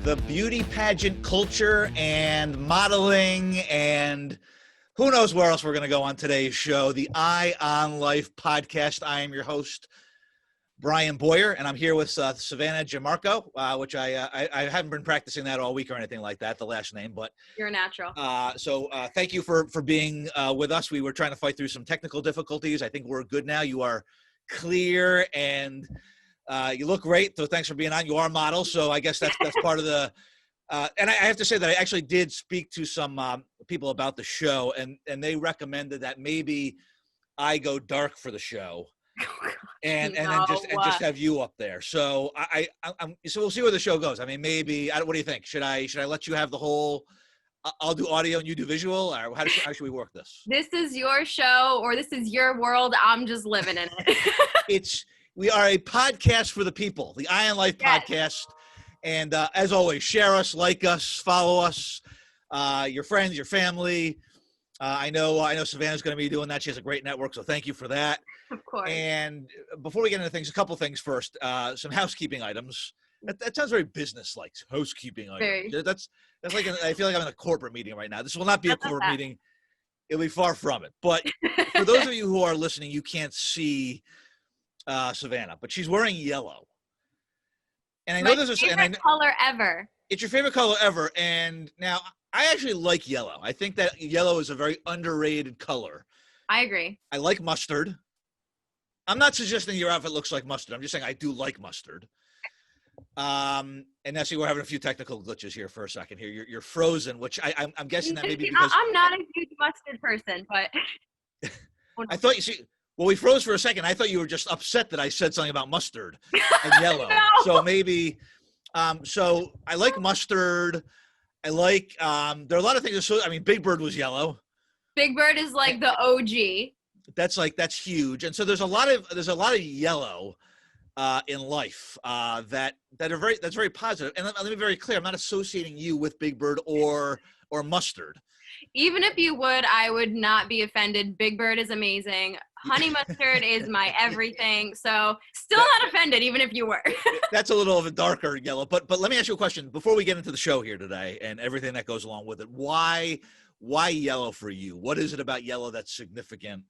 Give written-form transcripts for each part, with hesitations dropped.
the beauty pageant culture and modeling and who knows where else we're going to go on today's show, the Eye on Life podcast. I am your host, Brian Boyer, and I'm here with Savannah Gianmarco, which I haven't been practicing that all week or anything like that, the last name, but you're a natural. So thank you for being with us. We were trying to fight through some technical difficulties. I think we're good now. You are clear and you look great. So thanks for being on. You are a model, so I guess that's part of the. And I have to say that I actually did speak to some people about the show, and they recommended that maybe I go dark for the show. And just have you up there. So so we'll see where the show goes. I mean, maybe. What do you think? Should I let you have the whole? I'll do audio and you do visual. Or how should we work this? This is your show, or this is your world. I'm just living in it. We are a podcast for the people, the Eye on Life podcast. And as always, share us, like us, follow us, your friends, your family. I know Savannah's going to be doing that. She has a great network, so thank you for that. Of course. And before we get into things, a couple things first. Some housekeeping items. That sounds very business-like. Housekeeping items. Very. That's like I feel like I'm in a corporate meeting right now. This will not be a corporate meeting. It'll be far from it. But for those of you who are listening, you can't see Savannah, but she's wearing yellow. And I know this is favorite color ever. It's your favorite color ever. And now I actually like yellow. I think that yellow is a very underrated color. I agree. I like mustard. I'm not suggesting your outfit looks like mustard. I'm just saying I do like mustard. And Nessie, we're having a few technical glitches here for a second here. You're frozen, which I'm guessing that maybe because I'm not a huge mustard person, but I thought well, we froze for a second. I thought you were just upset that I said something about mustard and yellow. No. So maybe, so I like mustard. I like, there are a lot of things. So, I mean, Big Bird was yellow. Big Bird is like the OG. That's huge. And so there's a lot of yellow in life that's very positive. And let me be very clear. I'm not associating you with Big Bird or mustard. Even if you would, I would not be offended. Big Bird is amazing. Honey mustard is my everything. So still not offended, even if you were. That's a little of a darker yellow. But let me ask you a question before we get into the show here today and everything that goes along with it. Why yellow for you? What is it about yellow that's significant?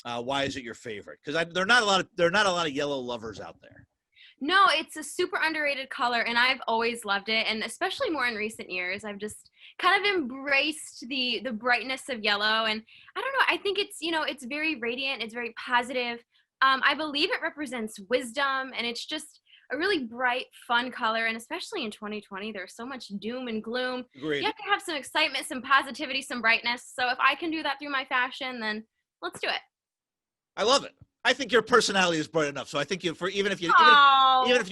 Why is it your favorite? Because there are not a lot of yellow lovers out there. No, it's a super underrated color, and I've always loved it, and especially more in recent years. I've just kind of embraced the brightness of yellow, and I don't know, I think it's very radiant, it's very positive. I believe it represents wisdom, and it's just a really bright, fun color, and especially in 2020, there's so much doom and gloom. Agreed. You have to have some excitement, some positivity, some brightness, so if I can do that through my fashion, then let's do it. I love it. I think your personality is bright enough. So I think even if you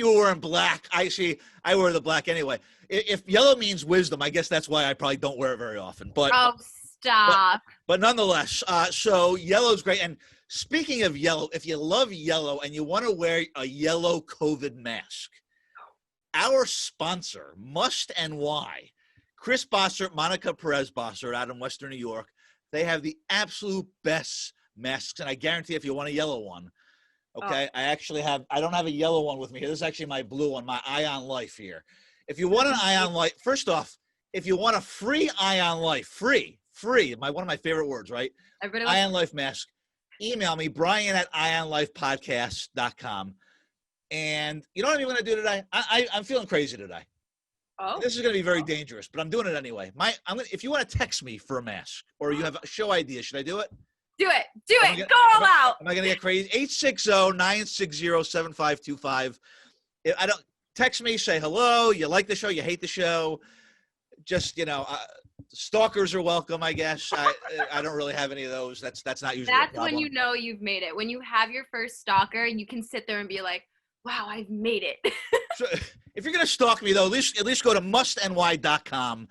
were wearing black, I wear the black anyway. If yellow means wisdom, I guess that's why I probably don't wear it very often. But stop. But nonetheless, so yellow's great. And speaking of yellow, if you love yellow and you want to wear a yellow COVID mask, our sponsor, Must NY, Chris Bossert, Monica Perez Bossert out in Western New York, they have the absolute best masks, and I guarantee if you want a yellow one, okay, I don't have a yellow one with me here. This is actually my blue one, my Eye on Life here. If you want an Eye on Life, first off, if you want a free Eye on Life, free, one of my favorite words, right? Eye on Life mask, email me, brian@eyeonlifepodcast.com. And you know what I'm going to do today? I'm feeling crazy today. Oh. This is going to be very dangerous, but I'm doing it anyway. If you want to text me for a mask or you have a show idea, should I do it? Do it. Go all out. Am I going to get crazy? 860-960-7525. I don't text me, say hello. You like the show? You hate the show? Just, stalkers are welcome, I guess. I don't really have any of those. That's not usually That's when you know you've made it. When you have your first stalker, you can sit there and be like, wow, I've made it. So if you're going to stalk me, though, at least go to mustny.com.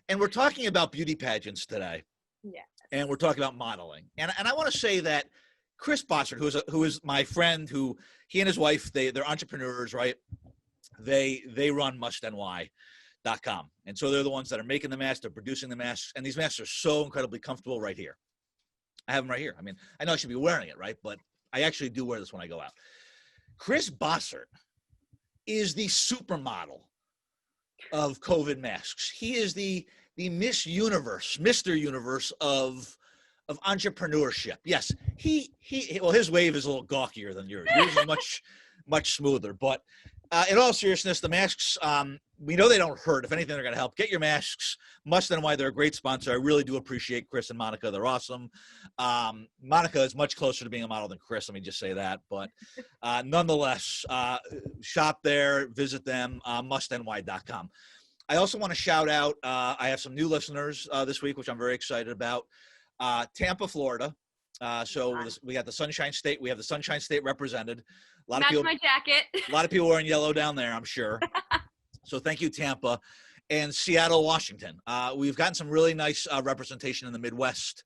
And we're talking about beauty pageants today. Yeah. And we're talking about modeling. And I want to say that Chris Bossert, who is my friend, who he and his wife, they're entrepreneurs, right? They run mustny.com. And so they're the ones that are making the masks, they're producing the masks, and these masks are so incredibly comfortable right here. I have them right here. I mean, I know I should be wearing it, right? But I actually do wear this when I go out. Chris Bossert is the supermodel of COVID masks. He is the Mr. Universe of entrepreneurship. Yes, well, his wave is a little gawkier than yours. Yours is much smoother. But in all seriousness, the masks, we know they don't hurt. If anything, they're going to help. Get your masks. Must and Why, they're a great sponsor. I really do appreciate Chris and Monica. They're awesome. Monica is much closer to being a model than Chris. Let me just say that. But nonetheless, shop there, visit them, mustny.com. I also want to shout out, I have some new listeners this week, which I'm very excited about. Tampa, Florida. So we got the Sunshine State. We have the Sunshine State represented. A lot Match of people, my jacket. A lot of people wearing yellow down there, I'm sure. So thank you, Tampa. And Seattle, Washington. We've gotten some really nice representation in the Midwest.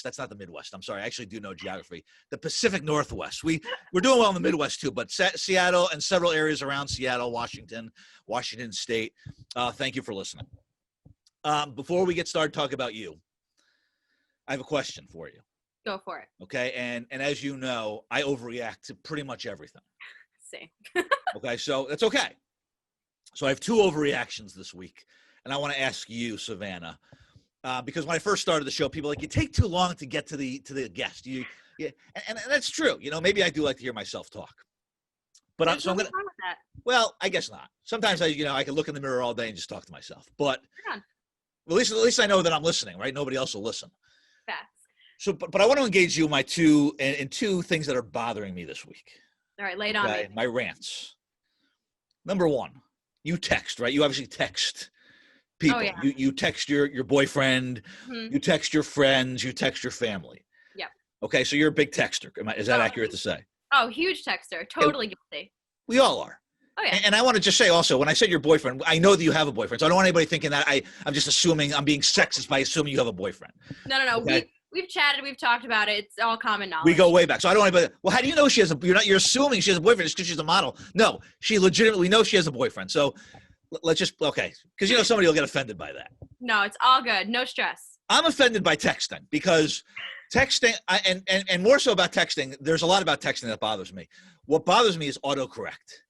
That's not the Midwest. I'm sorry. I actually do know geography. The Pacific Northwest. We're doing well in the Midwest too, but Seattle and several areas around Seattle, Washington State. Thank you for listening. Before we get started talking about you, I have a question for you. Go for it. Okay. And as you know, I overreact to pretty much everything. Same. Okay. So that's okay. So I have 2 overreactions this week, and I want to ask you, Savannah, because when I first started the show, people were like, you take too long to get to the guest. And that's true. You know, maybe I do like to hear myself talk, but I'm going to, well, I guess not. Sometimes I can look in the mirror all day and just talk to myself, but at least I know that I'm listening, right? Nobody else will listen. Facts. So, but I want to engage you in two things that are bothering me this week. All right, lay it on me. My rants. Number 1, you text, right? You obviously text people. Oh, yeah. You text your boyfriend, you text your friends, you text your family. Yep. Okay, so you're a big texter. Is that accurate to say? Oh, huge texter. Totally guilty. We all are. Oh, yeah. And I want to just say also, when I said your boyfriend, I know that you have a boyfriend, so I don't want anybody thinking that I'm just assuming I'm being sexist by assuming you have a boyfriend. No. Okay? We've chatted, we've talked about it. It's all common knowledge. We go way back. So I don't want anybody, well, how do you know she has you're assuming she has a boyfriend just because she's a model. No, she legitimately knows she has a boyfriend. So let's just, okay. Because somebody will get offended by that. No, it's all good. No stress. I'm offended by texting because texting, and more so about texting, there's a lot about texting that bothers me. What bothers me is autocorrect.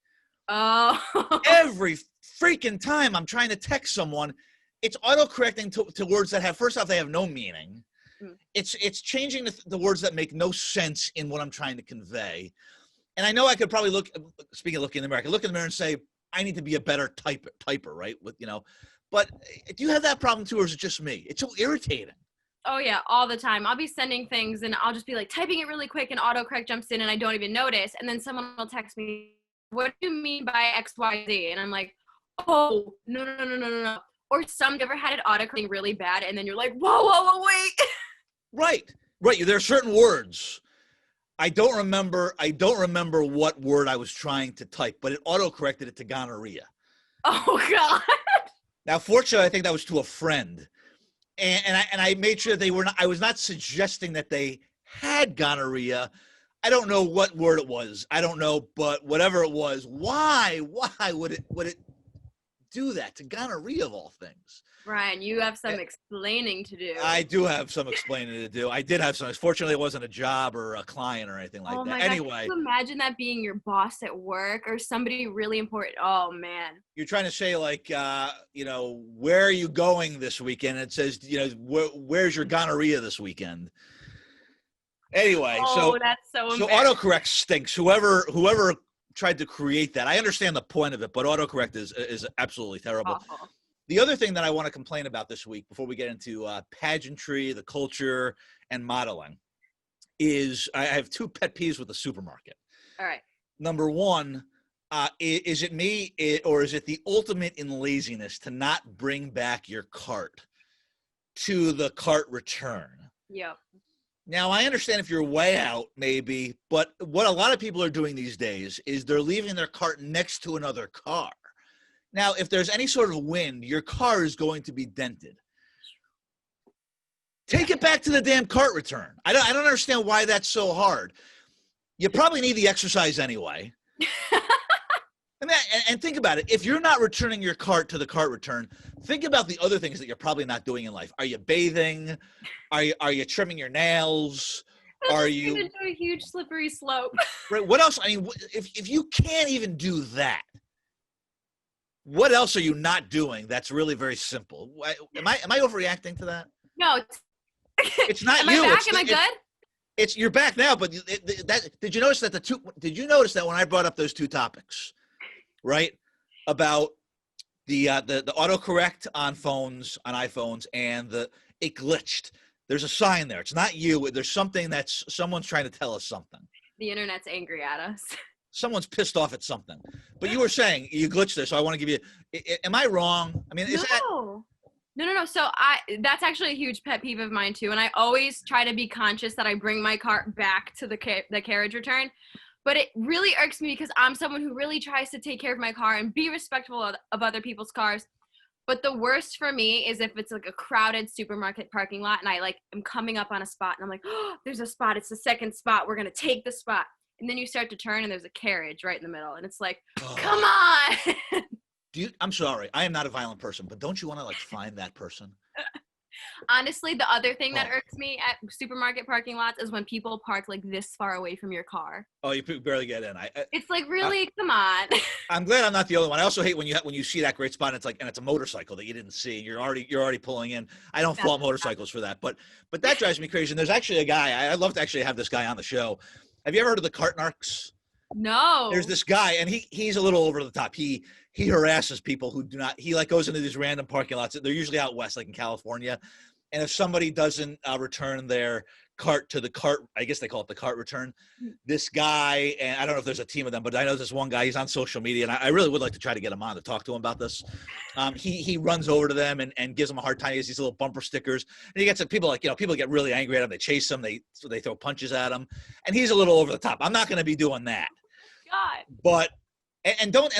Oh. Every freaking time I'm trying to text someone, it's autocorrecting to words that first off, they have no meaning. It's changing the words that make no sense in what I'm trying to convey. And I know I could probably speaking of looking in the mirror, I could look in the mirror and say, I need to be a better typer, right? But do you have that problem too, or is it just me? It's so irritating. Oh yeah, all the time. I'll be sending things and I'll just be like typing it really quick and autocorrect jumps in and I don't even notice. And then someone will text me, what do you mean by XYZ? And I'm like, oh, no. Or some ever had it autocorrecting really bad and then you're like, whoa, wait. Right. There are certain words. I don't remember what word I was trying to type, but it autocorrected it to gonorrhea. Oh God. Now, fortunately, I think that was to a friend. And I made sure I was not suggesting that they had gonorrhea. I don't know what word it was. I don't know, but whatever it was, why would it do that to gonorrhea of all things? Ryan, you have some explaining to do. I do have some explaining to do. I did have some. Fortunately, it wasn't a job or a client or anything like that. My anyway. God, can you imagine that being your boss at work or somebody really important? Oh, man. You're trying to say, like, where are you going this weekend? It says, where's your gonorrhea this weekend? Anyway, that's so autocorrect stinks. Whoever tried to create that, I understand the point of it, but autocorrect is absolutely terrible. Awful. The other thing that I want to complain about this week, before we get into pageantry, the culture, and modeling, is I have 2 pet peeves with the supermarket. All right. Number 1, is it me or is it the ultimate in laziness to not bring back your cart to the cart return? Yep. Now, I understand if you're way out, maybe, but what a lot of people are doing these days is they're leaving their cart next to another car. Now, if there's any sort of wind, your car is going to be dented. Take it back to the damn cart return. I don't understand why that's so hard. You probably need the exercise anyway. And think about it. If you're not returning your cart to the cart return, think about the other things that you're probably not doing in life. Are you bathing? Are you trimming your nails? Are you into a huge slippery slope? Right. What else? I mean, if you can't even do that, What else are you not doing that's really very simple? Am I overreacting to that? No, It's not am you. I back? Am I good? It's you're back now, but did you notice that did you notice that when I brought up those two topics, right? About the autocorrect on iPhones, and it glitched. There's a sign there. It's not you. There's something someone's trying to tell us something. The internet's angry at us. Someone's pissed off at something. But you were saying you glitched there, so I want to give you. Am I wrong? I mean, is that? No. So that's actually a huge pet peeve of mine too, and I always try to be conscious that I bring my cart back to the carriage return. But it really irks me because I'm someone who really tries to take care of my car and be respectful of other people's cars. But the worst for me is if it's like a crowded supermarket parking lot and I like am coming up on a spot and I'm like, oh, there's a spot. It's the second spot. We're going to take the spot. And then you start to turn and there's a carriage right in the middle. And it's like, come on. I'm sorry. I am not a violent person, but don't you want to like find that person? Honestly, the other thing that irks me at supermarket parking lots is when people park like this far away from your car. Oh, you barely get in. It's like, really, come on. I'm glad I'm not the only one. I also hate when you see that great spot and it's a motorcycle that you didn't see. You're already pulling in. I don't fault motorcycles for that, but that drives me crazy. And there's actually a guy. I'd love to actually have this guy on the show. Have you ever heard of the cart narcs? No. There's this guy, and he's a little over the top. He harasses people who do not. He like goes into these random parking lots. They're usually out west, like in California. And if somebody doesn't return their cart to the cart, I guess they call it the cart return. This guy, and I don't know if there's a team of them, but I know this one guy. He's on social media, and I really would like to try to get him on to talk to him about this. He runs over to them and gives them a hard time. He has these little bumper stickers, and he gets people people get really angry at him. They chase him. They throw punches at him, and he's a little over the top. I'm not going to be doing that. God. But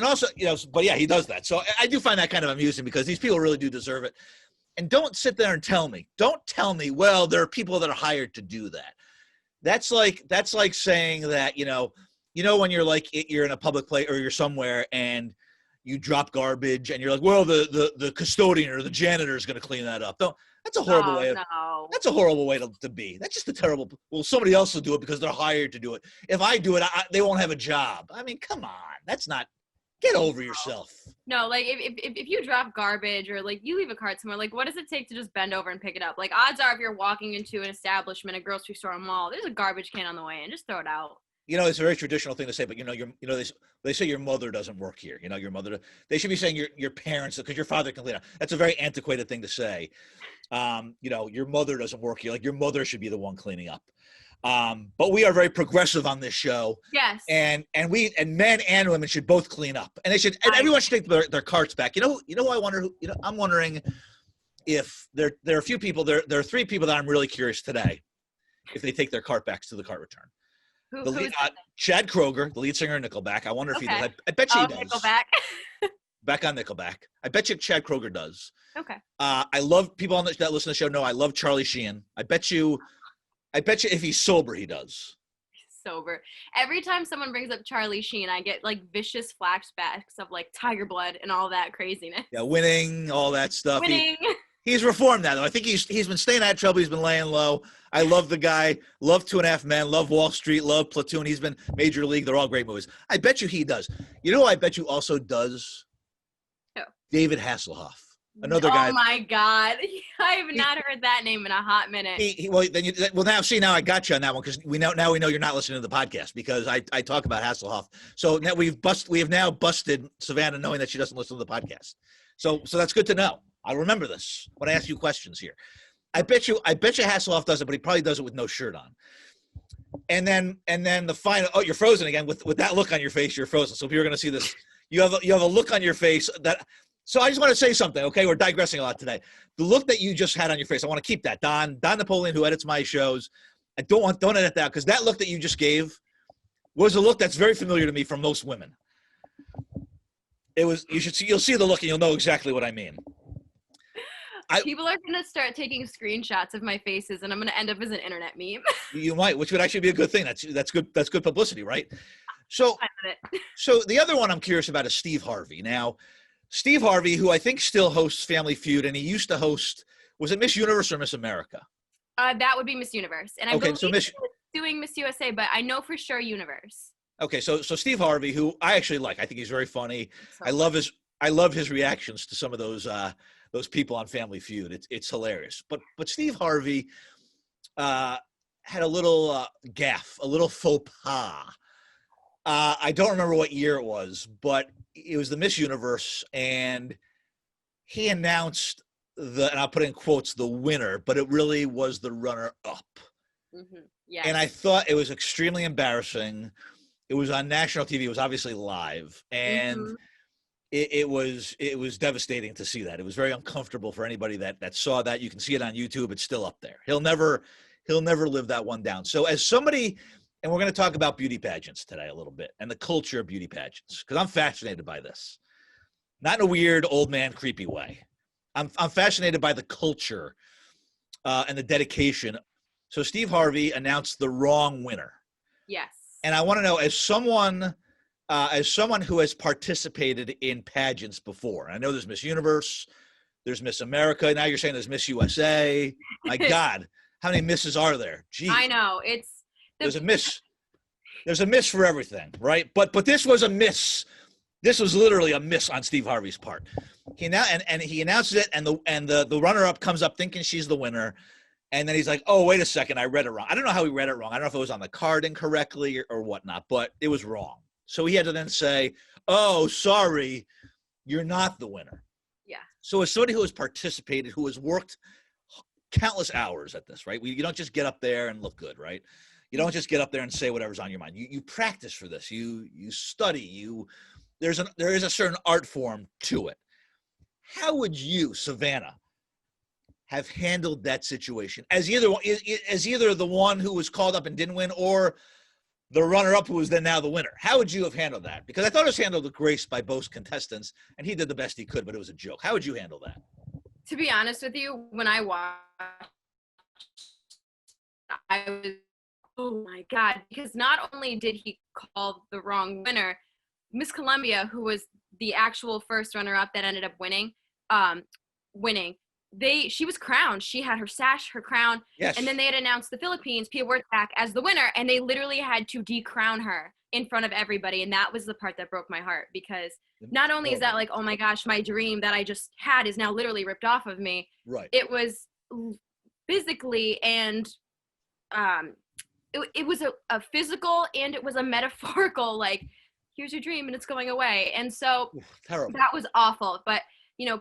also but yeah, he does that. So I do find that kind of amusing because these people really do deserve it. And don't sit there and don't tell me, well, there are people that are hired to do that. That's like saying that, when you're in a public place or you're somewhere and you drop garbage and you're like, well, the custodian or the janitor is going to clean that up. That's a horrible way. That's a horrible way to be. That's just a terrible. Well, somebody else will do it because they're hired to do it. If I do it, they won't have a job. I mean, come on. That's not. Get over yourself. No, like if you drop garbage or like you leave a cart somewhere, like what does it take to just bend over and pick it up? Like odds are if you're walking into an establishment, a grocery store, a mall, there's a garbage can on the way and just throw it out. It's a very traditional thing to say, but they say your mother doesn't work here. Your mother. They should be saying your parents because your father can clean up. That's a very antiquated thing to say. Your mother doesn't work here. Like your mother should be the one cleaning up. But we are very progressive on this show. Yes. And men and women should both clean up. And everyone should take their carts back. I wonder I'm wondering if there are a few people there are three people that I'm really curious today if they take their cart backs to the cart return. Chad Kroeger, the lead singer of Nickelback. I wonder if he does. I bet you he does. Nickelback. Back on Nickelback. I bet you Chad Kroeger does. Okay. I love people that listen to the show know I love Charlie Sheen. I bet you if he's sober, he does. Sober. Every time someone brings up Charlie Sheen, I get like vicious flashbacks of like Tiger Blood and all that craziness. Yeah, winning, all that stuff. Winning. He's reformed now, though. I think he's been staying out of trouble. He's been laying low. I love the guy. Love 2.5 Men. Love Wall Street. Love Platoon. He's been Major League. They're all great movies. I bet you he does. You know who I bet you also does? Who? David Hasselhoff. Another guy. Oh my God! I have not heard that name in a hot minute. Now I got you on that one because we know you're not listening to the podcast because I talk about Hasselhoff. So now we have now busted Savannah knowing that she doesn't listen to the podcast. So that's good to know. I'll remember this when I ask you questions here. I bet you Hasselhoff does it, but he probably does it with no shirt on. And then the final. Oh, you're frozen again with that look on your face. You're frozen. So if you're going to see this, you have a look on your face that. So I just want to say something, okay? We're digressing a lot today. The look that you just had on your face, I want to keep that. Don Napoleon, who edits my shows, I don't edit that because that look that you just gave was a look that's very familiar to me from most women. You'll see the look and you'll know exactly what I mean. People are going to start taking screenshots of my faces and I'm going to end up as an internet meme. You might, which would actually be a good thing. That's good publicity, right? So the other one I'm curious about is Steve Harvey. Now, Steve Harvey, who I think still hosts Family Feud, and he used to host, was it Miss Universe or Miss America? That would be Miss Universe. And I believe he was doing Miss USA, but I know for sure Universe. Okay, so Steve Harvey, who I actually like. I think he's very funny. I love his I love his reactions to some of those people on Family Feud. It's hilarious. But Steve Harvey had a little gaffe, a little faux pas. I don't remember what year it was, but it was the Miss Universe, and he announced and I'll put in quotes, the winner, but it really was the runner-up. Mm-hmm. Yeah. And I thought it was extremely embarrassing. It was on national TV. It was obviously live, and Mm-hmm. it was devastating to see that. It was very uncomfortable for anybody that saw that. You can see it on YouTube. It's still up there. He'll never live that one down. So as somebody, and we're going to talk about beauty pageants today a little bit and the culture of beauty pageants, because I'm fascinated by this, not in a weird old man creepy way. I'm fascinated by the culture and the dedication. So Steve Harvey announced the wrong winner. Yes. And I want to know, as someone who has participated in pageants before, I know there's Miss Universe, there's Miss America. Now you're saying there's Miss USA. My God, how many misses are there? Geez. I know. There's a miss. There's a miss for everything, right? But this was a miss. This was literally a miss on Steve Harvey's part. He announces it, and the runner-up comes up thinking she's the winner, and then he's like, "Oh, wait a second, I read it wrong." I don't know how he read it wrong. I don't know if it was on the card incorrectly or whatnot, but it was wrong. So he had to then say, "Oh, sorry, you're not the winner." Yeah. So as somebody who has participated, who has worked countless hours at this, right? You don't just get up there and look good, right? You don't just get up there and say whatever's on your mind. You practice for this. You study. There is a certain art form to it. How would you, Savannah, have handled that situation as either the one who was called up and didn't win, or the runner-up who was then now the winner? How would you have handled that? Because I thought it was handled with grace by both contestants, and he did the best he could, but it was a joke. How would you handle that? To be honest with you, when I watched, I was, oh my God, because not only did he call the wrong winner, Miss Columbia, who was the actual first runner-up that ended up winning, she was crowned. She had her sash, her crown, Yes. And then they had announced the Philippines, Pia Wurtzbach, as the winner, and they literally had to decrown her in front of everybody, and that was the part that broke my heart, because not only is that like, oh my gosh, my dream that I just had is now literally ripped off of me. Right. It was physically and it was a physical and it was a metaphorical, like, here's your dream and it's going away. And so Terrible. That was awful. But,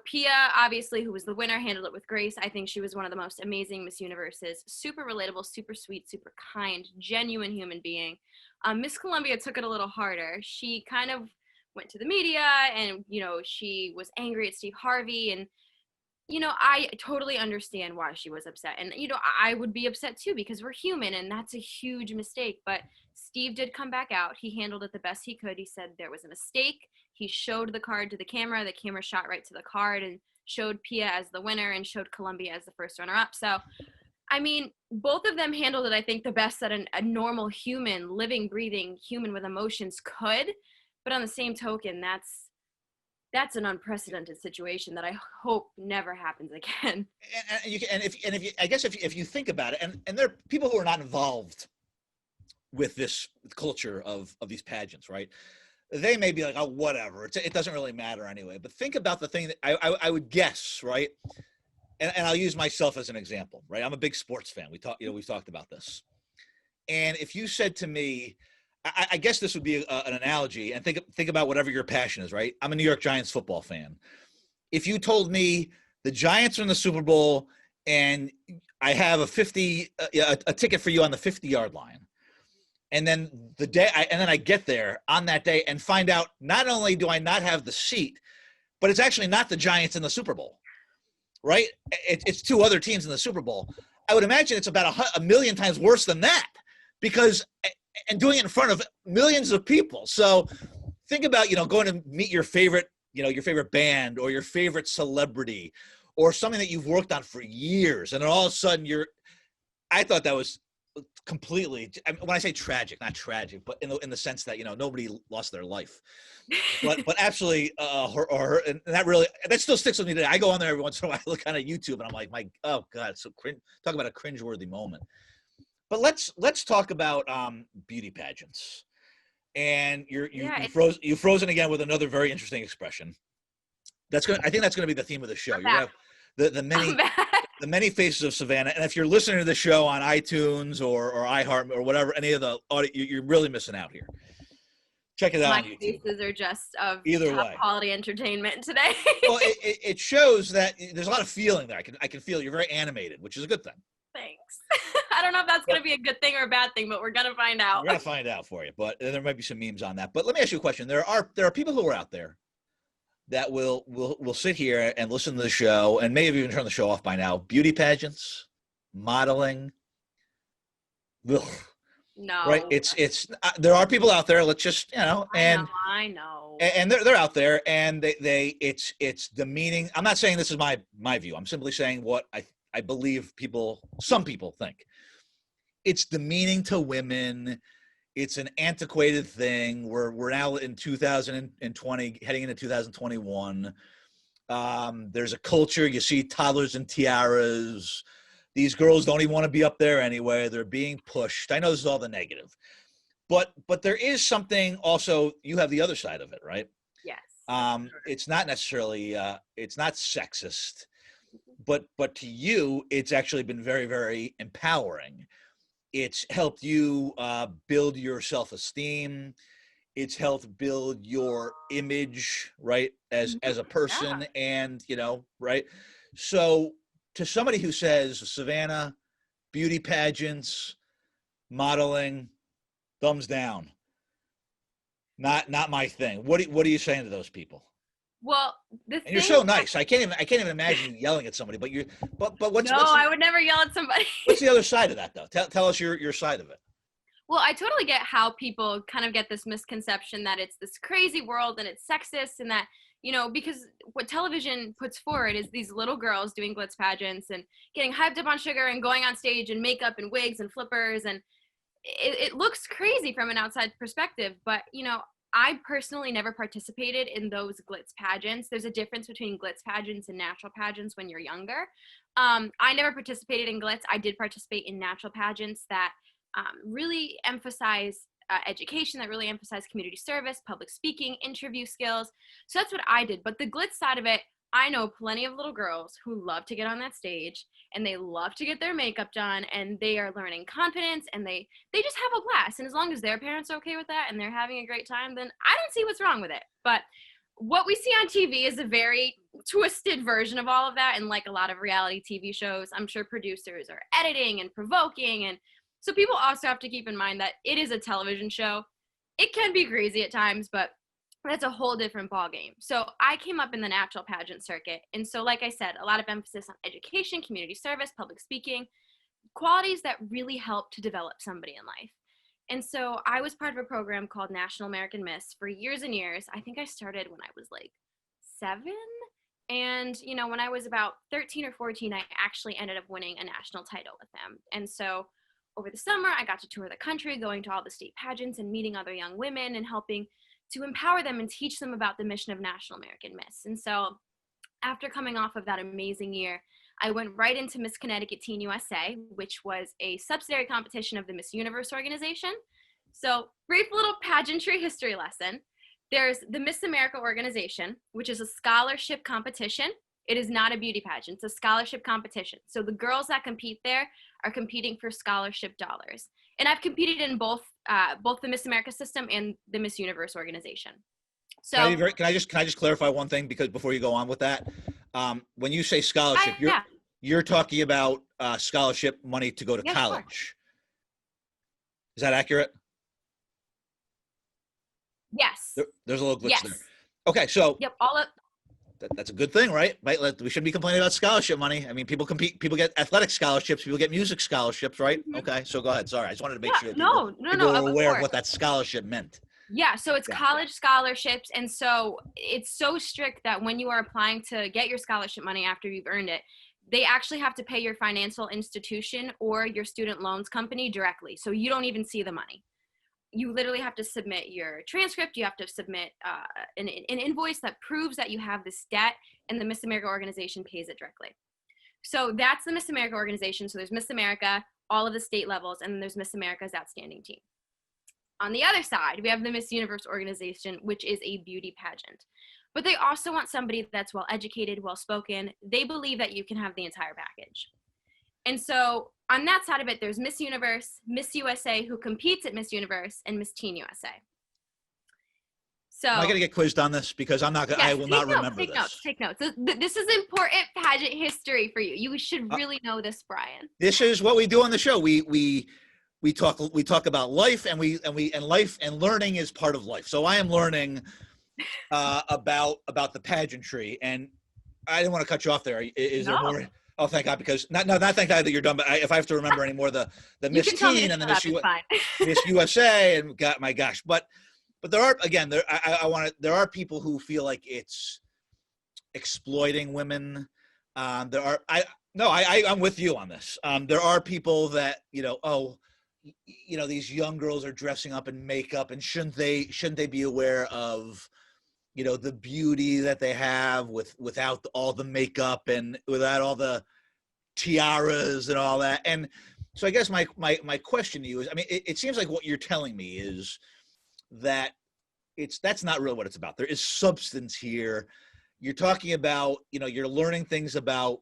Pia, obviously, who was the winner, handled it with grace. I think she was one of the most amazing Miss Universes. Super relatable, super sweet, super kind, genuine human being. Miss Columbia took it a little harder. She kind of went to the media and, she was angry at Steve Harvey. And, I totally understand why she was upset. And, I would be upset too, because we're human and that's a huge mistake. But Steve did come back out. He handled it the best he could. He said there was a mistake. He showed the card to the camera. The camera shot right to the card and showed Pia as the winner and showed Columbia as the first runner-up. So, I mean, both of them handled it, I think, the best that a normal human, living, breathing human with emotions could. But on the same token, that's an unprecedented situation that I hope never happens again. If you think about it, and there are people who are not involved with this culture of these pageants, right? They may be like, oh, whatever. It doesn't really matter anyway. But think about the thing that I would guess, right? And I'll use myself as an example, right? I'm a big sports fan. We've talked about this. And if you said to me, I guess this would be an analogy, and think about whatever your passion is, right? I'm a New York Giants football fan. If you told me the Giants are in the Super Bowl and I have a ticket for you on the 50-yard line, and then I get there on that day and find out not only do I not have the seat, but it's actually not the Giants in the Super Bowl, right? It's two other teams in the Super Bowl. I would imagine it's about a million times worse than that, and doing it in front of millions of people. So think about, going to meet your favorite band or your favorite celebrity or something that you've worked on for years. And then all of a sudden I thought that was completely, when I say tragic, not tragic, but in the sense that, nobody lost their life, but absolutely, and that still sticks with me today. I go on there every once in a while, I look on YouTube and I'm like, oh God, it's so cringe. Talk about a cringeworthy moment. But let's talk about beauty pageants. And you've frozen again with another very interesting expression. I think that's gonna be the theme of the show. I'm You're gonna back. have I'm back. the many faces of Savannah. And if you're listening to the show on iTunes or iHeart or whatever, any of the audio, you're really missing out here. Check it out My on YouTube. faces are just of Either top way. quality entertainment today. Well, it shows that there's a lot of feeling there. I can feel you're very animated, which is a good thing. Thanks. I don't know if that's going to be a good thing or a bad thing, but we're going to find out. We're gonna find out for you, but there might be some memes on that. But let me ask you a question. There are people who are out there that will sit here and listen to the show and may have even turned the show off by now. Beauty pageants, modeling. Ugh. No. Right. It's there are people out there. Let's just I know. And they're out there, and it's demeaning. I'm not saying this is my view. I'm simply saying what I believe some people think. It's demeaning to women. It's an antiquated thing. We're now in 2020, heading into 2021. There's a culture. You see toddlers and tiaras. These girls don't even want to be up there anyway. They're being pushed. I know this is all the negative, but there is something also. You have the other side of it, right? Yes. It's not necessarily it's not sexist, but to you, it's actually been very, very empowering. It's helped you build your self-esteem. It's helped build your image, right, as a person, Yeah. and right. So to somebody who says, Savannah, beauty pageants, modeling, thumbs down, not my thing. What are you saying to those people? Well, And you're so nice. I can't even imagine you yelling at somebody. But what's I would never yell at somebody. What's the other side of that, though? Tell us your side of it. Well, I totally get how people kind of get this misconception that it's this crazy world and it's sexist, and that, because what television puts forward is these little girls doing glitz pageants and getting hyped up on sugar and going on stage and makeup and wigs and flippers. And it looks crazy from an outside perspective, but, I personally never participated in those glitz pageants. There's a difference between glitz pageants and natural pageants when you're younger. I never participated in glitz. I did participate in natural pageants that really emphasize education, that really emphasize community service, public speaking, interview skills. So that's what I did. But the glitz side of it, I know plenty of little girls who love to get on that stage and they love to get their makeup done, and they are learning confidence, and they just have a blast. And as long as their parents are okay with that and they're having a great time, then I don't see what's wrong with it. But what we see on TV is a very twisted version of all of that. And like a lot of reality TV shows, I'm sure producers are editing and provoking. And so people also have to keep in mind that it is a television show. It can be crazy at times, but that's a whole different ballgame. So I came up in the natural pageant circuit. And so, like I said, a lot of emphasis on education, community service, public speaking, qualities that really help to develop somebody in life. And so I was part of a program called National American Miss for years and years. I think I started when I was like 7. And, when I was about 13 or 14, I actually ended up winning a national title with them. And so over the summer, I got to tour the country, going to all the state pageants and meeting other young women and helping to empower them and teach them about the mission of National American Miss. And so after coming off of that amazing year, I went right into Miss Connecticut Teen USA, which was a subsidiary competition of the Miss Universe organization. So brief little pageantry history lesson. There's the Miss America organization, which is a scholarship competition. It is not a beauty pageant. It's a scholarship competition. So the girls that compete there are competing for scholarship dollars. And I've competed in both the Miss America system and the Miss Universe organization. So can I just clarify one thing, because before you go on with that, when you say scholarship, you're talking about scholarship money to go to college. Sure. Is that accurate? Yes. There's a little glitch there. Okay, so yep, that's a good thing, right? We shouldn't be complaining about scholarship money. I mean, people compete, people get athletic scholarships, people get music scholarships, right? Mm-hmm. Okay, so go ahead. Sorry, I just wanted to make sure people were aware of what that scholarship meant. Yeah, so it's college scholarships, and so it's so strict that when you are applying to get your scholarship money after you've earned it, they actually have to pay your financial institution or your student loans company directly, so you don't even see the money. You literally have to submit your transcript. You have to submit an invoice that proves that you have this debt, and the Miss America organization pays it directly. So that's the Miss America organization. So there's Miss America, all of the state levels, and then there's Miss America's Outstanding Team. On the other side, we have the Miss Universe organization, which is a beauty pageant. but they also want somebody that's well educated, well spoken. They believe that you can have the entire package. And so on that side of it, there's Miss Universe, Miss USA, who competes at Miss Universe, and Miss Teen USA. So Am I going to get quizzed on this? Because I'm not. yes, I will not remember take this. Notes, take notes. This is important pageant history for you. You should really know this, Brian. This is what we do on the show. We talk about life, and life and learning is part of life. So I am learning about the pageantry, and I didn't want to cut you off there. Is there more? Oh, thank God, because not thank God that you're done. But if I have to remember any more, the Miss Teen and the Miss USA, and my gosh, but there are, again, there are people who feel like it's exploiting women. I'm with you on this. There are people that, these young girls are dressing up in makeup, and shouldn't they be aware of, the beauty that they have without all the makeup and without all the tiaras and all that. And so I guess my question to you is, I mean, it seems like what you're telling me is that that's not really what it's about. There is substance here. You're talking about, you're learning things about,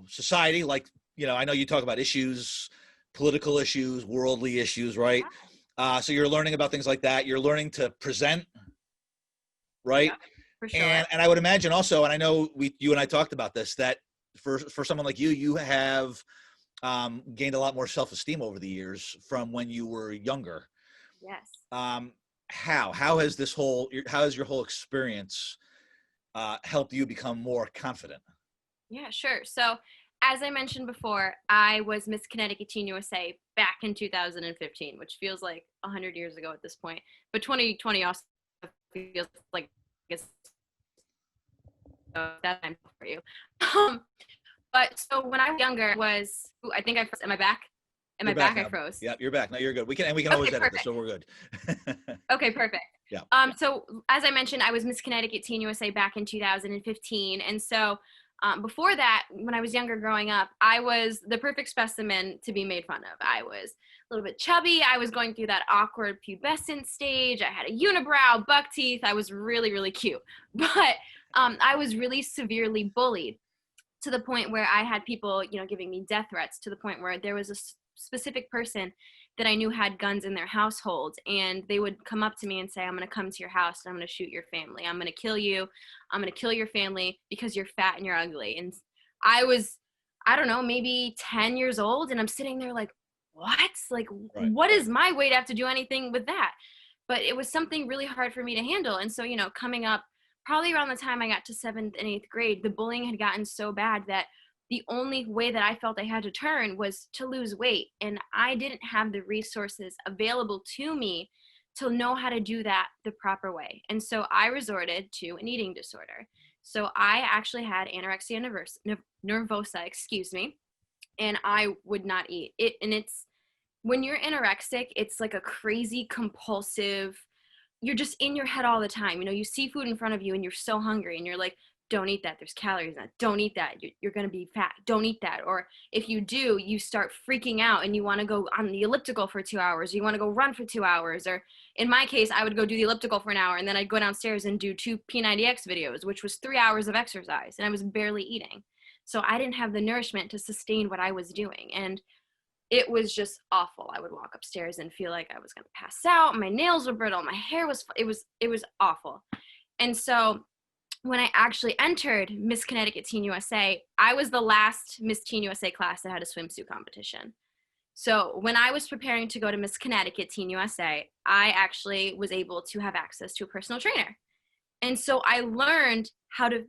society. Like, I know you talk about issues, political issues, worldly issues, right? So you're learning about things like that. You're learning to present, right? Yeah, for sure. And I would imagine also, and I know you and I talked about this, that for someone like you have gained a lot more self-esteem over the years from when you were younger. Yes. How has your whole experience helped you become more confident? Yeah, sure. So as I mentioned before, I was Miss Connecticut Teen USA back in 2015, which feels like 100 years ago at this point. But 2020 also feels like it's that time for you. But so when I was younger, I think I froze. Am I back? Am I back? I froze. Yeah, you're back. No, you're good. We can always edit this, so we're good. Okay, perfect. Yeah. So as I mentioned, I was Miss Connecticut Teen USA back in 2015, and so before that, when I was younger growing up, I was the perfect specimen to be made fun of. I was a little bit chubby. I was going through that awkward pubescent stage. I had a unibrow, buck teeth. I was really, really cute. But I was really severely bullied to the point where I had people, giving me death threats, to the point where there was a specific person that I knew had guns in their household, and they would come up to me and say, I'm going to come to your house and I'm going to shoot your family. I'm going to kill you. I'm going to kill your family because you're fat and you're ugly. And I was, I don't know, maybe 10 years old, and I'm sitting there like, what? Like, right. What is my way to have to do anything with that? But it was something really hard for me to handle. And so, coming up probably around the time I got to 7th and 8th grade, the bullying had gotten so bad that the only way that I felt I had to turn was to lose weight. And I didn't have the resources available to me to know how to do that the proper way. And so I resorted to an eating disorder. So I actually had anorexia nervosa, and I would not eat it. And it's, when you're anorexic, it's like a crazy compulsive, you're just in your head all the time. You see food in front of you and you're so hungry and you're like, don't eat that. There's calories in that. Don't eat that. You're going to be fat. Don't eat that. Or if you do, you start freaking out and you want to go on the elliptical for 2 hours. Or you want to go run for 2 hours. Or in my case, I would go do the elliptical for an hour and then I'd go downstairs and do 2 P90X videos, which was 3 hours of exercise. And I was barely eating. So I didn't have the nourishment to sustain what I was doing. And it was just awful. I would walk upstairs and feel like I was going to pass out. My nails were brittle. My hair was, it was awful. And so when I actually entered Miss Connecticut Teen USA, I was the last Miss Teen USA class that had a swimsuit competition. So when I was preparing to go to Miss Connecticut Teen USA, I actually was able to have access to a personal trainer. And so I learned how to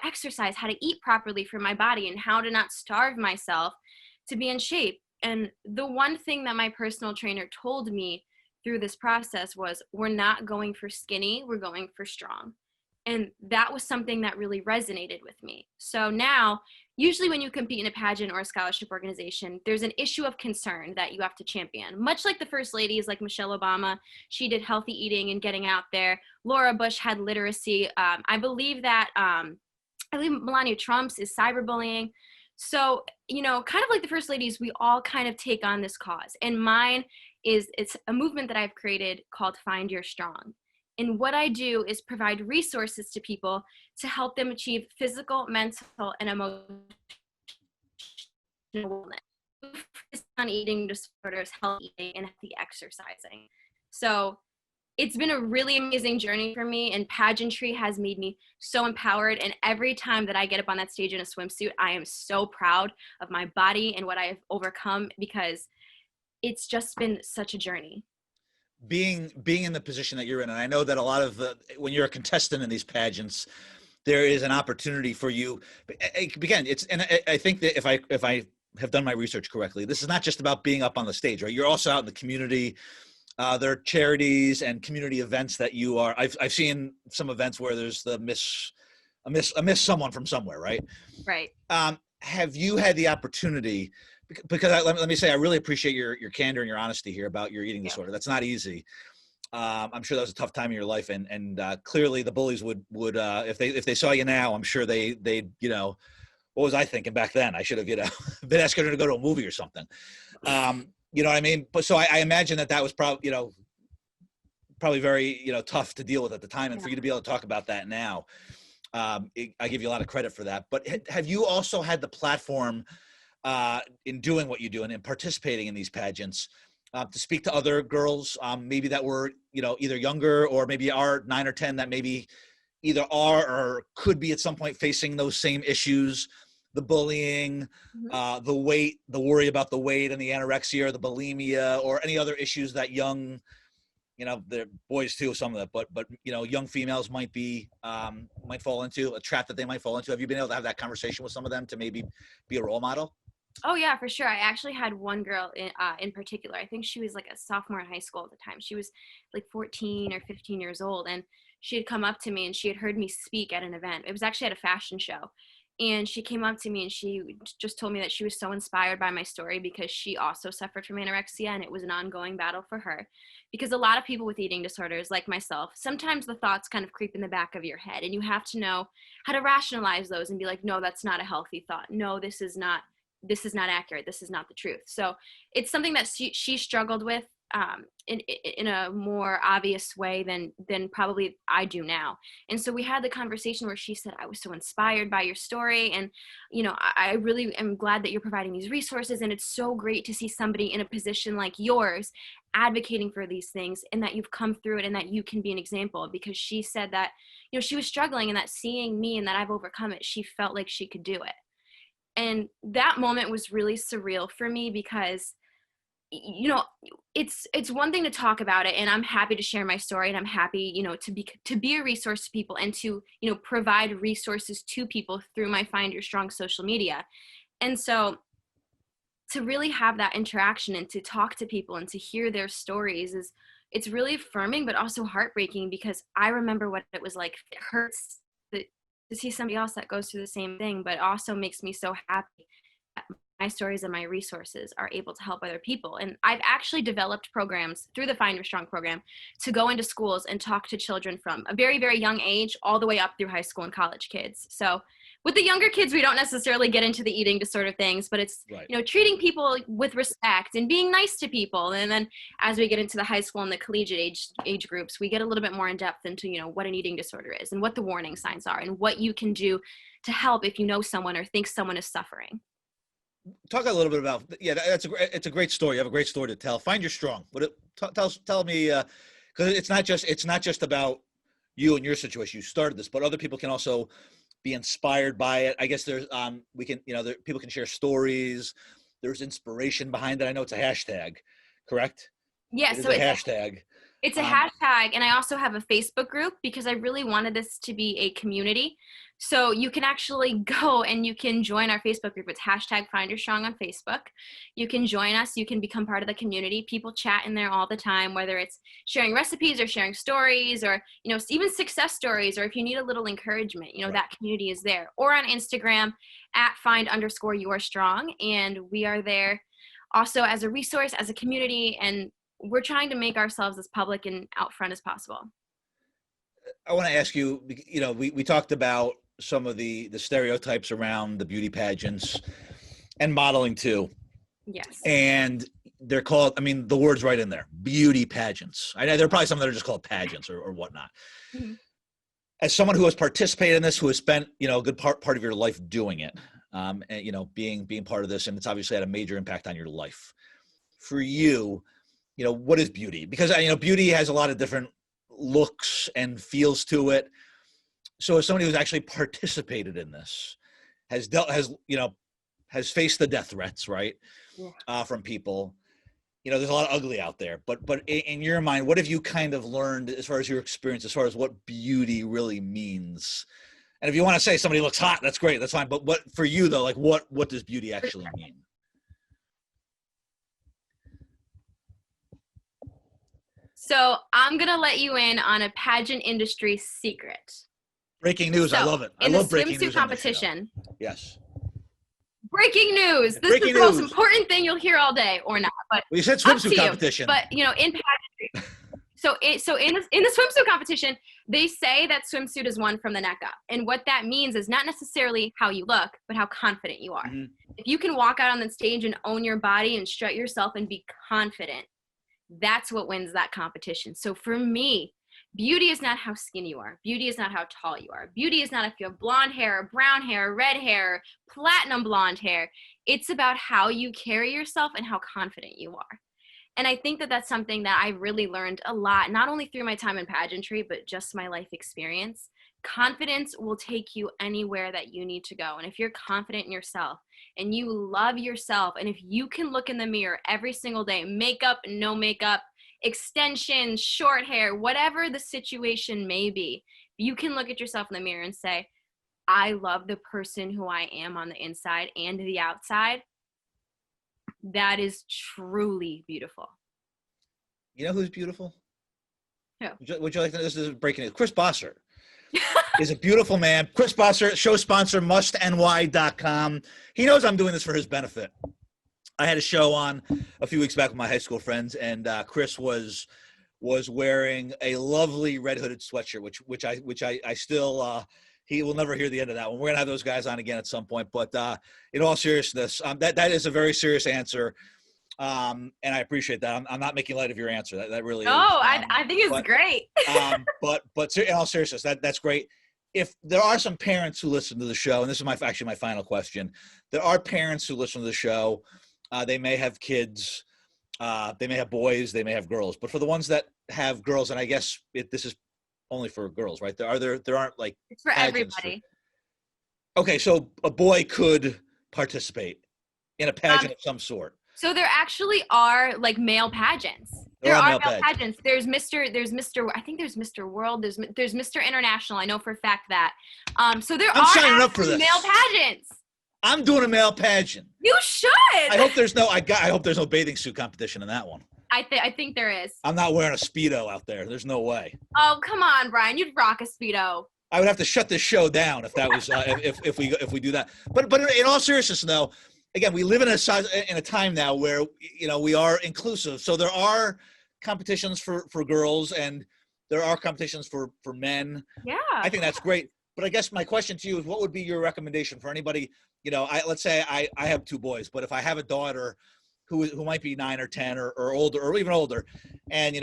exercise, how to eat properly for my body, and how to not starve myself to be in shape. And the one thing that my personal trainer told me through this process was, we're not going for skinny, we're going for strong. And that was something that really resonated with me. So now, usually when you compete in a pageant or a scholarship organization, there's an issue of concern that you have to champion. Much like the first ladies, like Michelle Obama, she did healthy eating and getting out there. Laura Bush had literacy. I believe Melania Trump's is cyberbullying. So, kind of like the first ladies, we all kind of take on this cause. And mine it's a movement that I've created called Find Your Strong. And what I do is provide resources to people to help them achieve physical, mental, and emotional wellness. Focus on eating disorders, healthy eating, and healthy exercising. So it's been a really amazing journey for me, and pageantry has made me so empowered. And every time that I get up on that stage in a swimsuit, I am so proud of my body and what I have overcome, because it's just been such a journey. Being in the position that you're in, and I know that a lot of when you're a contestant in these pageants, there is an opportunity for you. Again, it's, and I think that if I have done my research correctly, this is not just about being up on the stage, right? You're also out in the community. There are charities and community events that you are. I've seen some events where there's the miss someone from somewhere, right? Right. Have you had the opportunity? Because let me say, I really appreciate your candor and your honesty here about your eating disorder. That's not easy. I'm sure that was a tough time in your life, and clearly the bullies would if they saw you now, I'm sure they'd what was I thinking back then? I should have been asking her to go to a movie or something. You know what I mean? But so I imagine that was probably very tough to deal with at the time, and for you to be able to talk about that now, I give you a lot of credit for that. But have you also had the platform in doing what you do and in participating in these pageants to speak to other girls, maybe that were either younger or maybe are 9 or 10 that maybe either are or could be at some point facing those same issues? The bullying, the weight, the worry about the weight and the anorexia or the bulimia or any other issues that young, they're boys too, some of that, but young females might fall into, a trap that they might fall into. Have you been able to have that conversation with some of them to maybe be a role model? Oh yeah, for sure. I actually had one girl in particular. I think she was like a sophomore in high school at the time. She was like 14 or 15 years old, and she had come up to me and she had heard me speak at an event. It was actually at a fashion show. And she came up to me and she just told me that she was so inspired by my story because she also suffered from anorexia, and it was an ongoing battle for her. Because a lot of people with eating disorders, like myself, sometimes the thoughts kind of creep in the back of your head, and you have to know how to rationalize those and be like, no, that's not a healthy thought. No, this is not accurate. This is not the truth. So it's something that she struggled with in a more obvious way than probably I do now. And so we had the conversation where she said, I was so inspired by your story. And, I really am glad that you're providing these resources. And it's so great to see somebody in a position like yours advocating for these things, and that you've come through it and that you can be an example. Because she said that, she was struggling, and that seeing me and that I've overcome it, she felt like she could do it. And that moment was really surreal for me because, it's one thing to talk about it, and I'm happy to share my story, and I'm happy, to be a resource to people and to, provide resources to people through my Find Your Strong social media. And so to really have that interaction and to talk to people and to hear their stories it's really affirming, but also heartbreaking, because I remember what it was like. It hurts to see somebody else that goes through the same thing, but also makes me so happy that my stories and my resources are able to help other people. And I've actually developed programs through the Find Your Strong program to go into schools and talk to children from a very, very young age all the way up through high school and college kids. So with the younger kids, we don't necessarily get into the eating disorder things, but it's, right. Treating people with respect and being nice to people. And then as we get into the high school and the collegiate age groups, we get a little bit more in depth into, what an eating disorder is and what the warning signs are and what you can do to help if you know someone or think someone is suffering. Talk a little bit about, it's a great story. You have a great story to tell. Find Your Strong. Tell me, because it's not just about you and your situation. You started this, but other people can also be inspired by it. I guess there's people can share stories. There's inspiration behind it. I know it's a hashtag, correct? Yes. So it's a hashtag. It's a hashtag, and I also have a Facebook group because I really wanted this to be a community. So you can actually go and you can join our Facebook group. It's hashtag Find Your Strong on Facebook. You can join us. You can become part of the community. People chat in there all the time, whether it's sharing recipes or sharing stories or, even success stories, or if you need a little encouragement, right. That community is there. Or on Instagram at @find_your_strong. And we are there also as a resource, as a community, and we're trying to make ourselves as public and out front as possible. I want to ask you, we talked about some of the stereotypes around the beauty pageants and modeling too. Yes. And they're called, I mean, the word's right in there, beauty pageants. I know there are probably some that are just called pageants or whatnot. Mhm. As someone who has participated in this, who has spent, a good part of your life doing it, and, being part of this, and it's obviously had a major impact on your life. For you, what is beauty? Because, beauty has a lot of different looks and feels to it. So as somebody who's actually participated in this, has faced the death threats, right? Yeah. From people, there's a lot of ugly out there, but in your mind, what have you kind of learned as far as your experience, as far as what beauty really means? And if you want to say somebody looks hot, that's great, that's fine. But what for you though, like what does beauty actually mean? So I'm gonna let you in on a pageant industry secret. Breaking news, I So love it. I in the love breaking swimsuit news on this show. competition, Yes. breaking news. This Breaking is the most news. important thing you'll hear all day, or not. But Well, you said up to swimsuit you. competition. But in pageantry, so in the swimsuit competition, they say that swimsuit is won from the neck up, and what that means is not necessarily how you look, but how confident you are. Mhm. If you can walk out on the stage and own your body and strut yourself and be confident, that's what wins that competition. So for me, beauty is not how skinny you are. Beauty is not how tall you are. Beauty is not if you have blonde hair, brown hair, red hair, platinum blonde hair. It's about how you carry yourself and how confident you are. And I think that that's something that I really learned a lot, not only through my time in pageantry, but just my life experience. Confidence will take you anywhere that you need to go. And if you're confident in yourself and you love yourself, and if you can look in the mirror every single day, makeup, no makeup, extensions, short hair, whatever the situation may be, you can look at yourself in the mirror and say, I love the person who I am on the inside and the outside. That is truly beautiful. You know who's beautiful? Who? Would you like to know? This is breaking news. Chris Bossert is a beautiful man. Chris Bossert, show sponsor, mustny.com. He knows I'm doing this for his benefit. I had a show on a few weeks back with my high school friends, and Chris was wearing a lovely red hooded sweatshirt, which I still he will never hear the end of that one. We're gonna have those guys on again at some point, but in all seriousness, that is a very serious answer, and I appreciate that. I'm not making light of your answer. That really is. I think it's great. but in all seriousness, that's great. If there are some parents who listen to the show, and this is actually my final question, there are parents who listen to the show. They may have kids, they may have boys, they may have girls. But for the ones that have girls, and I guess this is only for girls, right? There aren't like it's for everybody. Okay, so a boy could participate in a pageant of some sort. So there actually are like male pageants. There are male pageants. There's Mr. I think there's Mr. World. There's Mr. International. I know for a fact that. So there are signing up for this. Male pageants. I'm doing a male pageant. You should. I hope there's no bathing suit competition in that one. I think there is. I'm not wearing a Speedo out there. There's no way. Oh, come on, Brian. You'd rock a Speedo. I would have to shut this show down if that was if we do that. But in all seriousness, though, again, we live in a time now where we are inclusive. So there are competitions for girls and there are competitions for men. Yeah. I think that's great. But I guess my question to you is, what would be your recommendation for anybody? Let's say I have two boys, but if I have a daughter who might be 9 or 10 or older or even older, and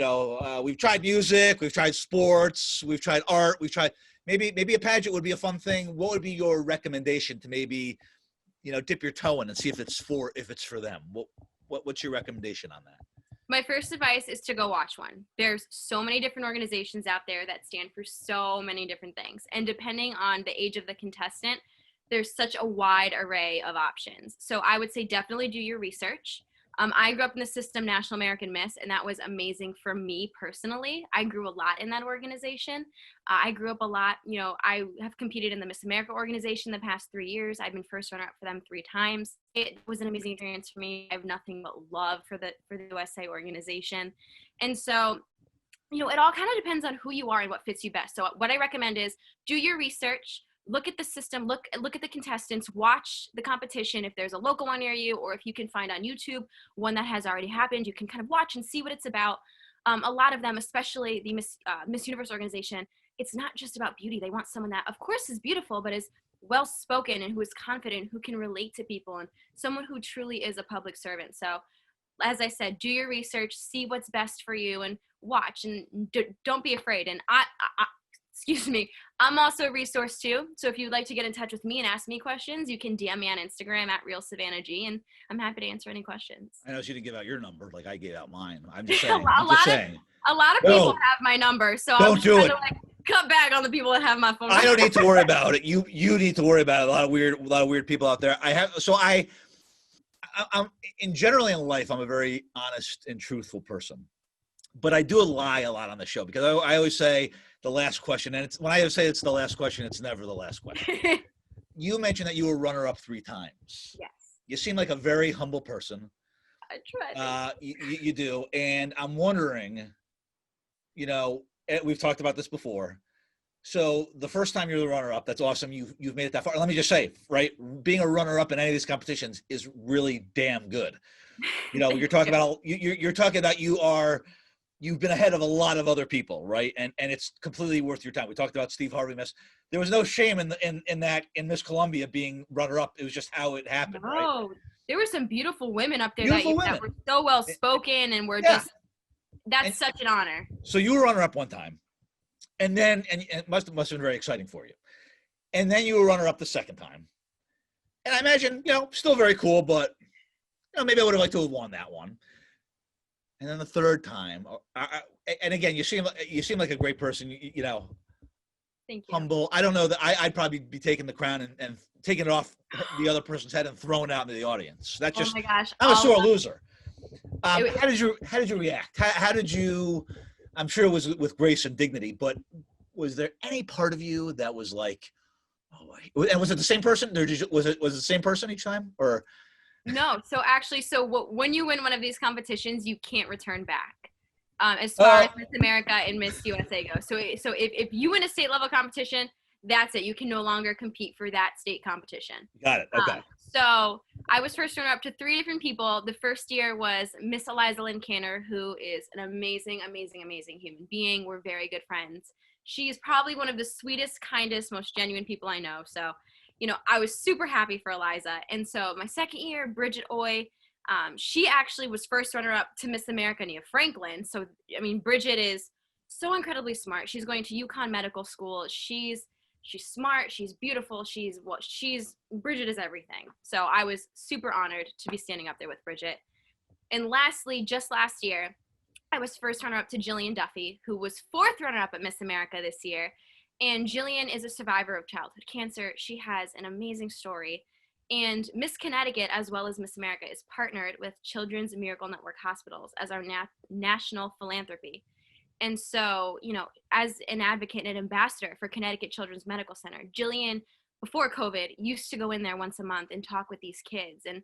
we've tried music, we've tried sports, we've tried art, we've tried maybe a pageant would be a fun thing. What would be your recommendation to maybe dip your toe in and see if it's for them? What's your recommendation on that? My first advice is to go watch one. There's so many different organizations out there that stand for so many different things. And depending on the age of the contestant, there's such a wide array of options. So I would say definitely do your research. I grew up in the system National American Miss, and that was amazing for me personally. I grew a lot in that organization. I grew up a lot. I have competed in the Miss America organization the past 3 years. I've been first runner-up for them 3 times. It was an amazing experience for me. I have nothing but love for the USA organization. And so, it all kind of depends on who you are and what fits you best. So what I recommend is do your research. Look at the system, look at the contestants, watch the competition. If there's a local one near you, or if you can find on YouTube one that has already happened, you can kind of watch and see what it's about. A lot of them, especially the Miss Universe organization, it's not just about beauty. They want someone that, of course, is beautiful, but is well-spoken and who is confident, who can relate to people, and someone who truly is a public servant. So as I said, do your research, see what's best for you, and watch, and don't be afraid. And excuse me, I'm also a resource too. So if you'd like to get in touch with me and ask me questions, you can DM me on Instagram at RealSavannahG, and I'm happy to answer any questions. I know you didn't give out your number like I gave out mine. I'm just a saying. lot of people have my number, so I'm just trying to like cut back on the people that have my phone number. I don't need to worry about it. You need to worry about it. A lot of weird people out there. I'm in generally in life, I'm a very honest and truthful person, but I do lie a lot on the show because I always say the last question, and when I say it's the last question, it's never the last question. You mentioned that you were runner-up 3 times. Yes. You seem like a very humble person. I try. You do, and I'm wondering, we've talked about this before. So the first time you're the runner-up, that's awesome. You've made it that far. Let me just say, right, being a runner-up in any of these competitions is really damn good. You're talking about you've been ahead of a lot of other people, right? And it's completely worth your time. We talked about Steve Harvey Miss. There was no shame in Miss Columbia being runner-up. It was just how it happened, right? There were some beautiful women up there that were so well spoken and were that's such an honor. So you were runner-up one time. And then, and it must have been very exciting for you. And then you were runner-up the second time. And I imagine, still very cool, but maybe I would have liked to have won that one. And then the third time, and again, you seem like a great person. Thank you. Humble. I don't know that I'd probably be taking the crown and taking it off the other person's head and throwing it out into the audience. That's just. Oh my gosh! I'm a sore loser. How did you react? How did you? I'm sure it was with grace and dignity, but was there any part of you that was like, oh, and was it the same person? Was it the same person each time, or? No. So actually, when you win one of these competitions, you can't return back. As far as Miss America and Miss USA go. So if you win a state level competition, that's it. You can no longer compete for that state competition. Got it. Okay. So I was first runner up to 3 different people. The first year was Miss Eliza Lynn Canner, who is an amazing, amazing, amazing human being. We're very good friends. She's probably one of the sweetest, kindest, most genuine people I know. So, I was super happy for Eliza. And so my second year, Bridget Oy, she actually was first runner up to Miss America Nia Franklin. So, Bridget is so incredibly smart. She's going to UConn Medical School. She's smart. She's beautiful. Bridget is everything. So I was super honored to be standing up there with Bridget. And lastly, just last year, I was first runner up to Jillian Duffy, who was 4th runner up at Miss America this year. And Jillian is a survivor of childhood cancer. She has an amazing story. And Miss Connecticut, as well as Miss America, is partnered with Children's Miracle Network Hospitals as our national philanthropy. And so, as an advocate and an ambassador for Connecticut Children's Medical Center, Jillian, before COVID, used to go in there once a month and talk with these kids. And,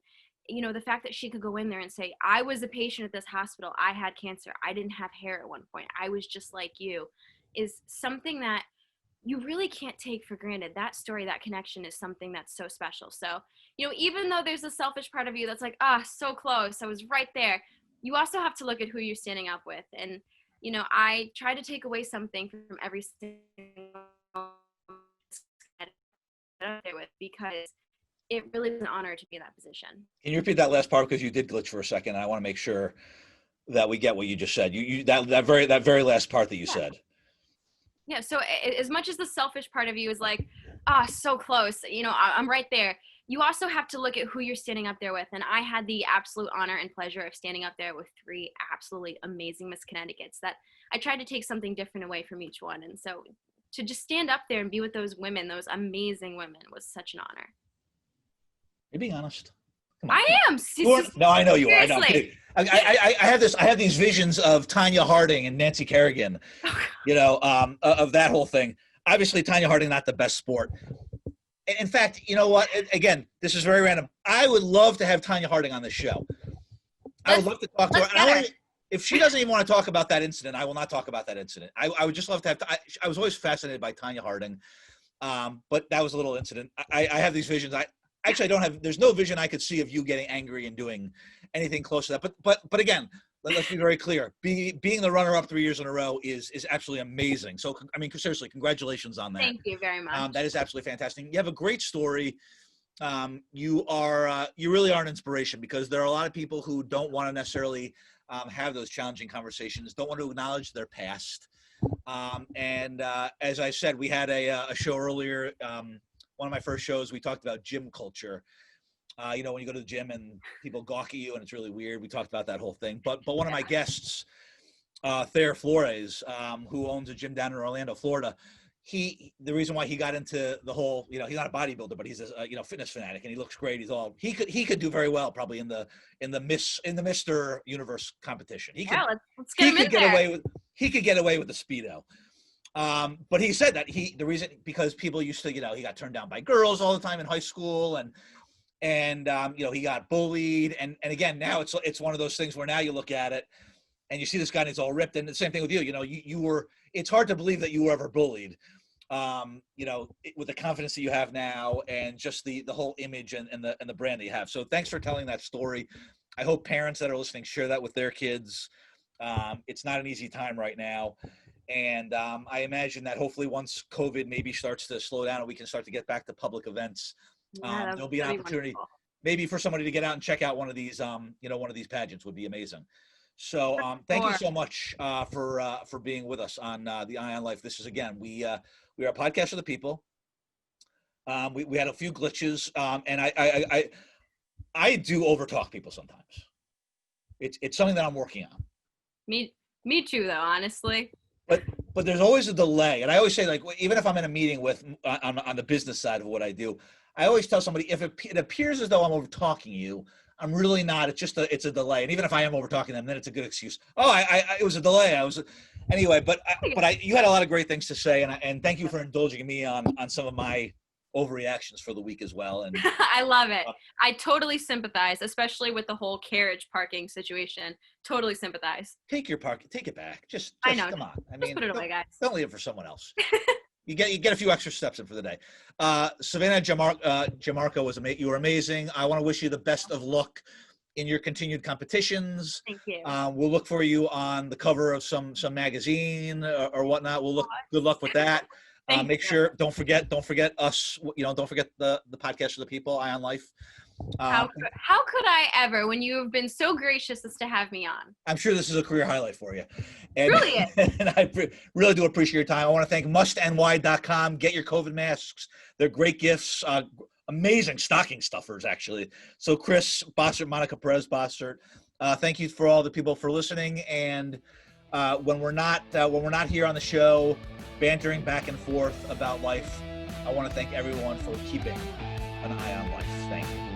the fact that she could go in there and say, I was a patient at this hospital. I had cancer. I didn't have hair at one point. I was just like you, is something that you really can't take for granted. That story, that connection is something that's so special. So, even though there's a selfish part of you that's like, so close, I was right there. You also have to look at who you're standing up with. And, I try to take away something from every single with because it really is an honor to be in that position. Can you repeat that last part because you did glitch for a second? I want to make sure that we get what you just said. That very last part that you said. Yeah. So as much as the selfish part of you is like, so close, I'm right there. You also have to look at who you're standing up there with. And I had the absolute honor and pleasure of standing up there with 3 absolutely amazing Miss Connecticut's that I tried to take something different away from each one. And so to just stand up there and be with those women, those amazing women, was such an honor. You're being honest. I am. No, I know you are. Seriously. I have these visions of Tanya Harding and Nancy Kerrigan, of that whole thing. Obviously, Tanya Harding, not the best sport. In fact, you know what? Again, this is very random. I would love to have Tanya Harding on this show. I would love to talk to her. If she doesn't even want to talk about that incident, I will not talk about that incident. I would just love to have. I was always fascinated by Tanya Harding, but that was a little incident. I have these visions. Actually, I don't have. There's no vision I could see of you getting angry and doing anything close to that. But again, let's be very clear. Being the runner-up 3 years in a row is absolutely amazing. So seriously, congratulations on that. Thank you very much. That is absolutely fantastic. You have a great story. You really are an inspiration, because there are a lot of people who don't want to necessarily have those challenging conversations, don't want to acknowledge their past. And as I said, we had a show earlier. One of my first shows, we talked about gym culture. When you go to the gym and people gawk at you and it's really weird. We talked about that whole thing. But one of my guests, Thayer Flores, who owns a gym down in Orlando, Florida, the reason why he got into the whole, he's not a bodybuilder, but he's a fitness fanatic, and he looks great. He could do very well probably in the Mr. Universe competition. Let's get him in there. He could get away with the Speedo. But he said that the reason, because people used to, he got turned down by girls all the time in high school, and he got bullied, and again, now it's one of those things where now you look at it and you see this guy and he's all ripped, and the same thing with you were, it's hard to believe that you were ever bullied, with the confidence that you have now, and just the whole image and the brand that you have. So thanks for telling that story. I hope parents that are listening share that with their kids. It's not an easy time right now. And I imagine that hopefully once COVID maybe starts to slow down and we can start to get back to public events, there'll be an opportunity maybe for somebody to get out and check out one of these, one of these pageants would be amazing. So thank you so much for being with us on the Eye on Life. This is, again, we are a podcast for the people. We had a few glitches, and I do overtalk people sometimes. It's something that I'm working on. Me too, though, honestly. But there's always a delay, and I always say, like, even if I'm in a meeting with on the business side of what I do, I always tell somebody, if it appears as though I'm over talking you, I'm really not. It's just it's a delay, and even if I am over talking them, then it's a good excuse. Oh, it was a delay. Anyway. But you had a lot of great things to say, and thank you for indulging me on some of my overreactions for the week as well. And I love it. I totally sympathize, especially with the whole carriage parking situation. Totally sympathize. Take it back. Just I know. Come on. Just put it away, guys. Don't leave it for someone else. You get a few extra steps in for the day. Savannah Jamarco was amazing. You were amazing. I want to wish you the best of luck in your continued competitions. Thank you. We'll look for you on the cover of some magazine or whatnot. Good luck with that. Make sure, don't forget us, don't forget the podcast for the people, Eye on Life. How could I ever, when you have been so gracious as to have me on? I'm sure this is a career highlight for you. And, really is. And I really do appreciate your time. I want to thank mustny.com. Get your COVID masks. They're great gifts. Amazing stocking stuffers, actually. So Chris Bossert, Monica Perez Bossert, thank you for all the people for listening. And when we're not here on the show, bantering back and forth about life, I want to thank everyone for keeping an eye on life. Thank you.